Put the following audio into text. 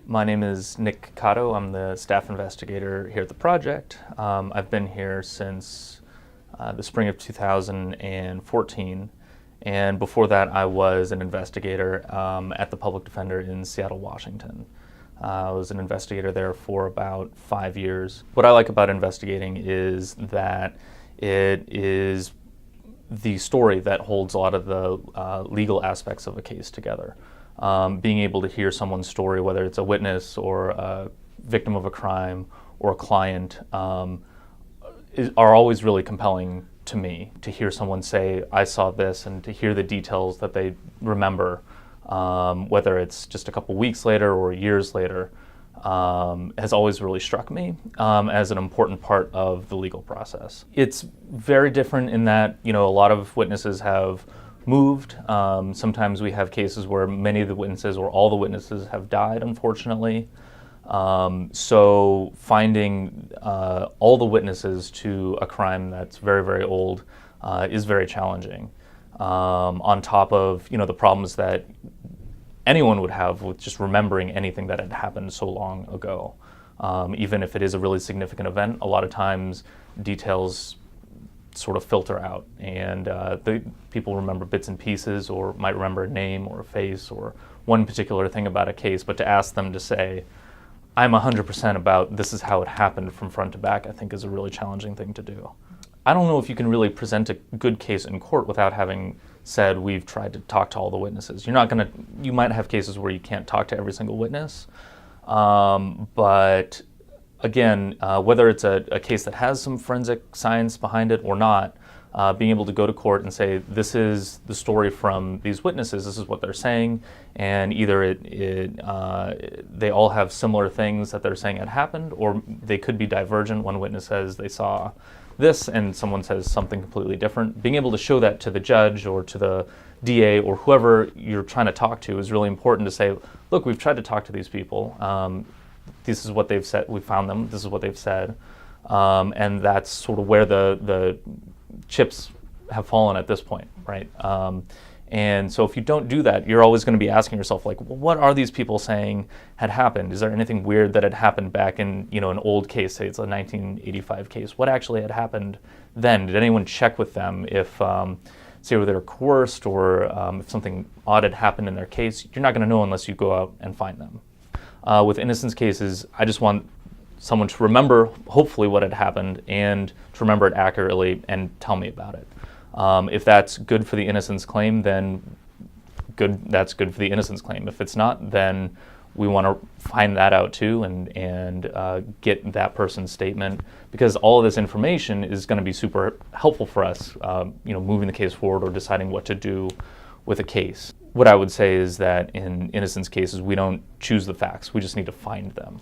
My name is Nick Kato. I'm the staff investigator here at the project. I've been here since the spring of 2014, and before that I was an investigator at the Public Defender in Seattle, Washington. I was an investigator there for about 5 years. What I like about investigating is that it is the story that holds a lot of the legal aspects of a case together. Being able to hear someone's story, whether it's a witness or a victim of a crime or a client, are always really compelling to me. To hear someone say, I saw this, and to hear the details that they remember, whether it's just a couple weeks later or years later, has always really struck me as an important part of the legal process. It's very different in that, a lot of witnesses have moved. Sometimes we have cases where many of the witnesses or all the witnesses have died, unfortunately. So finding all the witnesses to a crime that's very, very old is very challenging. On top of the problems that anyone would have with just remembering anything that had happened so long ago. Even if it is a really significant event, a lot of times details sort of filter out, and people remember bits and pieces, or might remember a name or a face or one particular thing about a case, but to ask them to say, I'm 100% about this is how it happened from front to back, I think is a really challenging thing to do. I don't know if you can really present a good case in court without having said we've tried to talk to all the witnesses. You might have cases where you can't talk to every single witness, but again, whether it's a case that has some forensic science behind it or not, being able to go to court and say, this is the story from these witnesses, this is what they're saying, and either they all have similar things that they're saying had happened, or they could be divergent. One witness says they saw this and someone says something completely different. Being able to show that to the judge or to the DA or whoever you're trying to talk to is really important to say, look, we've tried to talk to these people. This is what they've said. We found them. This is what they've said, and that's sort of where the chips have fallen at this point, right? And so if you don't do that, you're always going to be asking yourself, like, well, what are these people saying had happened? Is there anything weird that had happened back in an old case? Say it's a 1985 case. What actually had happened then? Did anyone check with them if, say, they were coerced, or if something odd had happened in their case? You're not going to know unless you go out and find them. With innocence cases, I just want someone to remember, hopefully, what had happened and to remember it accurately and tell me about it. If that's good for the innocence claim, then that's good for the innocence claim. If it's not, then we want to find that out too and get that person's statement, because all of this information is going to be super helpful for us, moving the case forward or deciding what to do with a case. What I would say is that in innocence cases, we don't choose the facts, we just need to find them.